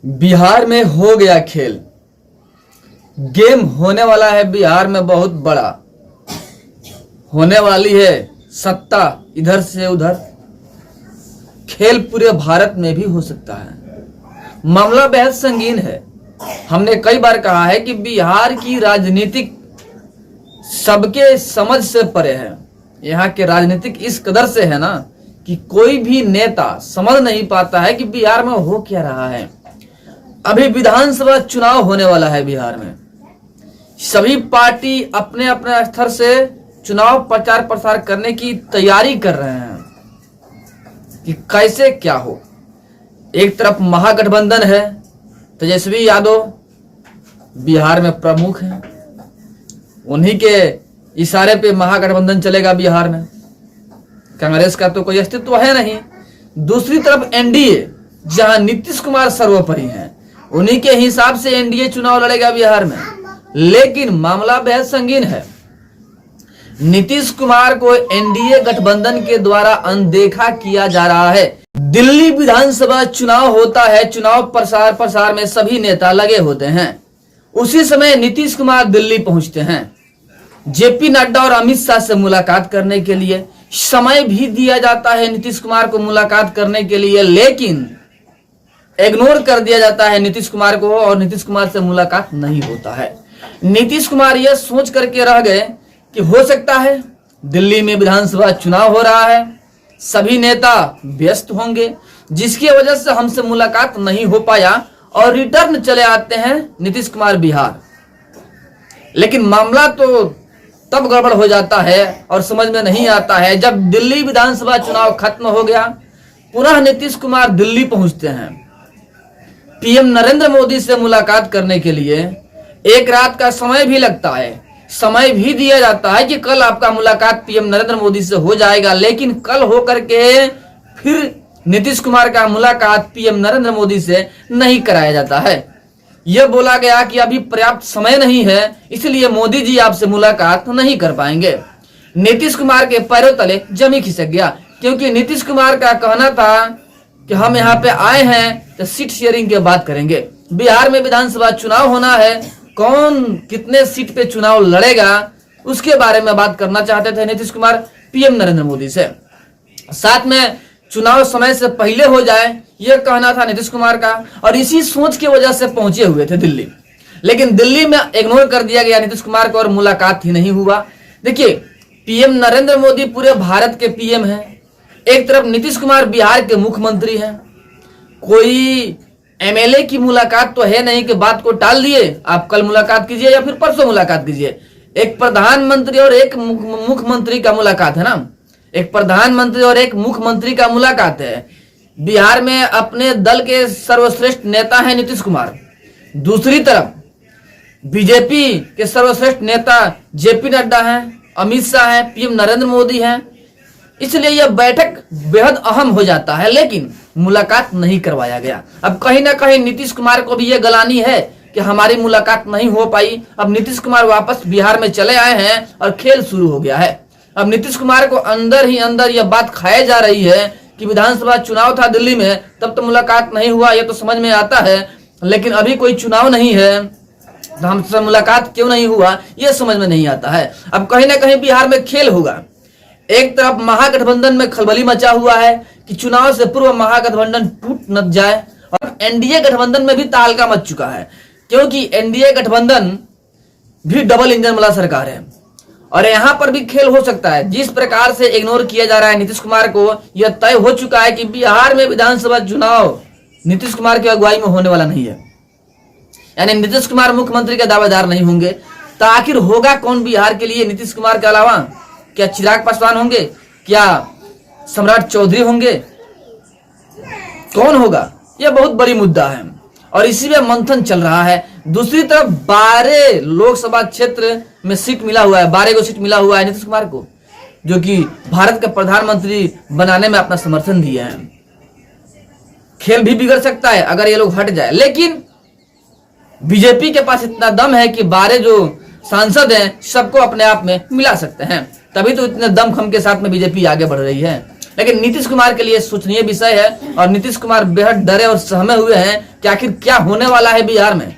बिहार में हो गया खेल। गेम होने वाला है बिहार में, बहुत बड़ा होने वाली है सत्ता इधर से उधर। खेल पूरे भारत में भी हो सकता है। मामला बेहद संगीन है। हमने कई बार कहा है कि बिहार की राजनीतिक सबके समझ से परे है। यहाँ के राजनीतिक इस कदर से है ना कि कोई भी नेता समझ नहीं पाता है कि बिहार में हो क्या रहा है। अभी विधानसभा चुनाव होने वाला है बिहार में। सभी पार्टी अपने अपने स्तर से चुनाव प्रचार प्रसार करने की तैयारी कर रहे हैं कि कैसे क्या हो। एक तरफ महागठबंधन है, तेजस्वी यादव बिहार में प्रमुख हैं, उन्हीं के इशारे पे महागठबंधन चलेगा बिहार में। कांग्रेस का तो कोई अस्तित्व है नहीं। दूसरी तरफ एनडीए, जहां नीतीश कुमार सर्वोपरि हैं, उन्हीं के हिसाब से एनडीए चुनाव लड़ेगा बिहार में। लेकिन मामला बेहद संगीन है। नीतीश कुमार को एनडीए गठबंधन के द्वारा अनदेखा किया जा रहा है। दिल्ली विधानसभा चुनाव होता है, चुनाव प्रसार में सभी नेता लगे होते हैं। उसी समय नीतीश कुमार दिल्ली पहुंचते हैं जेपी नड्डा और अमित शाह से मुलाकात करने के लिए। समय भी दिया जाता है नीतीश कुमार को मुलाकात करने के लिए, लेकिन इग्नोर कर दिया जाता है नीतीश कुमार को और नीतीश कुमार से मुलाकात नहीं होता है। नीतीश कुमार यह सोच करके रह गए कि हो सकता है दिल्ली में विधानसभा चुनाव हो रहा है, सभी नेता व्यस्त होंगे, जिसकी वजह से हमसे मुलाकात नहीं हो पाया और रिटर्न चले आते हैं नीतीश कुमार बिहार। लेकिन मामला तो तब गड़बड़ हो जाता है और समझ में नहीं आता है जब दिल्ली विधानसभा चुनाव खत्म हो गया, पुनः नीतीश कुमार दिल्ली पहुंचते हैं पीएम नरेंद्र मोदी से मुलाकात करने के लिए। एक रात का समय भी लगता है, समय भी दिया जाता है कि कल आपका मुलाकात पीएम नरेंद्र मोदी से हो जाएगा, लेकिन कल होकर के फिर नीतीश कुमार का मुलाकात पीएम नरेंद्र मोदी से नहीं कराया जाता है। यह बोला गया कि अभी पर्याप्त समय नहीं है, इसलिए मोदी जी आपसे मुलाकात नहीं कर पाएंगे। नीतीश कुमार के पैरों तले जमी खिसक गया, क्योंकि नीतीश कुमार का कहना था कि हम यहाँ पे आए हैं तो सीट शेयरिंग की बात करेंगे। बिहार में विधानसभा चुनाव होना है, कौन कितने सीट पे चुनाव लड़ेगा उसके बारे में बात करना चाहते थे नीतीश कुमार पीएम नरेंद्र मोदी से। साथ में चुनाव समय से पहले हो जाए, यह कहना था नीतीश कुमार का, और इसी सोच की वजह से पहुंचे हुए थे दिल्ली। लेकिन दिल्ली में इग्नोर कर दिया गया नीतीश कुमार को और मुलाकात ही नहीं हुआ। देखिए, पीएम नरेंद्र मोदी पूरे भारत के पीएम हैं, एक तरफ नीतीश कुमार बिहार के मुख्यमंत्री हैं। कोई एमएलए की मुलाकात तो है नहीं कि बात को टाल दिए, आप कल मुलाकात कीजिए या फिर परसों मुलाकात कीजिए। एक प्रधानमंत्री और एक मुख्यमंत्री का मुलाकात है ना, एक प्रधानमंत्री और एक मुख्यमंत्री का मुलाकात है। बिहार में अपने दल के सर्वश्रेष्ठ नेता हैं नीतीश कुमार, दूसरी तरफ बीजेपी के सर्वश्रेष्ठ नेता जेपी नड्डा हैं, अमित शाह हैं, पीएम नरेंद्र मोदी हैं। इसलिए यह बैठक बेहद अहम हो जाता है, लेकिन मुलाकात नहीं करवाया गया। अब कहीं ना कहीं नीतीश कुमार को भी यह गलानी है कि हमारी मुलाकात नहीं हो पाई। अब नीतीश कुमार वापस बिहार में चले आए हैं और खेल शुरू हो गया है। अब नीतीश कुमार को अंदर ही अंदर यह बात खाई जा रही है कि विधानसभा चुनाव था दिल्ली में, तब तो मुलाकात नहीं हुआ, यह तो समझ में आता है, लेकिन अभी कोई चुनाव नहीं है तो हमसे मुलाकात क्यों नहीं हुआ, यह समझ में नहीं आता है। अब कहीं ना कहीं बिहार में खेल होगा। एक तरफ महागठबंधन में खलबली मचा हुआ है कि चुनाव से पूर्व महागठबंधन टूट न जाए, और एनडीए गठबंधन में भी तहलका मच चुका है, क्योंकि एनडीए गठबंधन भी डबल इंजन वाला सरकार है और यहां पर भी खेल हो सकता है। जिस प्रकार से इग्नोर किया जा रहा है नीतीश कुमार को, यह तय हो चुका है कि बिहार में विधानसभा चुनाव नीतीश कुमार की अगुवाई में होने वाला नहीं है, यानी नीतीश कुमार मुख्यमंत्री के दावेदार नहीं होंगे। तो आखिर होगा कौन बिहार के लिए नीतीश कुमार के अलावा? क्या चिराग पासवान होंगे? क्या सम्राट चौधरी होंगे? कौन होगा? यह बहुत बड़ी मुद्दा है और इसी में मंथन चल रहा है। दूसरी तरफ 12 लोकसभा क्षेत्र में सीट मिला हुआ है, 12 को सीट मिला हुआ है नीतीश कुमार को, जो कि भारत के प्रधानमंत्री बनाने में अपना समर्थन दिए हैं। खेल भी बिगड़ सकता है अगर ये लोग हट जाए, लेकिन बीजेपी के पास इतना दम है कि 12 जो सांसद हैं सबको अपने आप में मिला सकते हैं, तभी तो इतने दमखम के साथ में बीजेपी आगे बढ़ रही है। लेकिन नीतीश कुमार के लिए सोचनीय विषय है और नीतीश कुमार बेहद डरे और सहमे हुए हैं कि आखिर क्या होने वाला है बिहार में,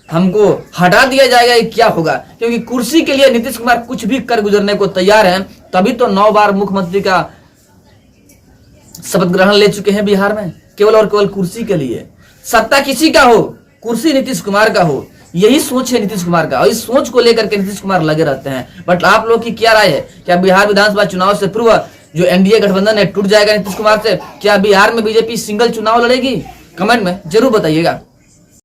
हमको हटा दिया जाएगा ये क्या होगा। क्योंकि कुर्सी के लिए नीतीश कुमार कुछ भी कर गुजरने को तैयार हैं, तभी तो 9 बार मुख्यमंत्री का शपथ ग्रहण ले चुके हैं बिहार में, केवल और केवल कुर्सी के लिए। सत्ता किसी का हो, कुर्सी नीतीश कुमार का हो, यही सोच है नीतीश कुमार का और इस सोच को लेकर के नीतीश कुमार लगे रहते हैं। बट आप लोग की क्या राय है, क्या बिहार विधानसभा चुनाव से पूर्व जो एनडीए गठबंधन है टूट जाएगा नीतीश कुमार से? क्या बिहार में बीजेपी सिंगल चुनाव लड़ेगी? कमेंट में जरूर बताइएगा।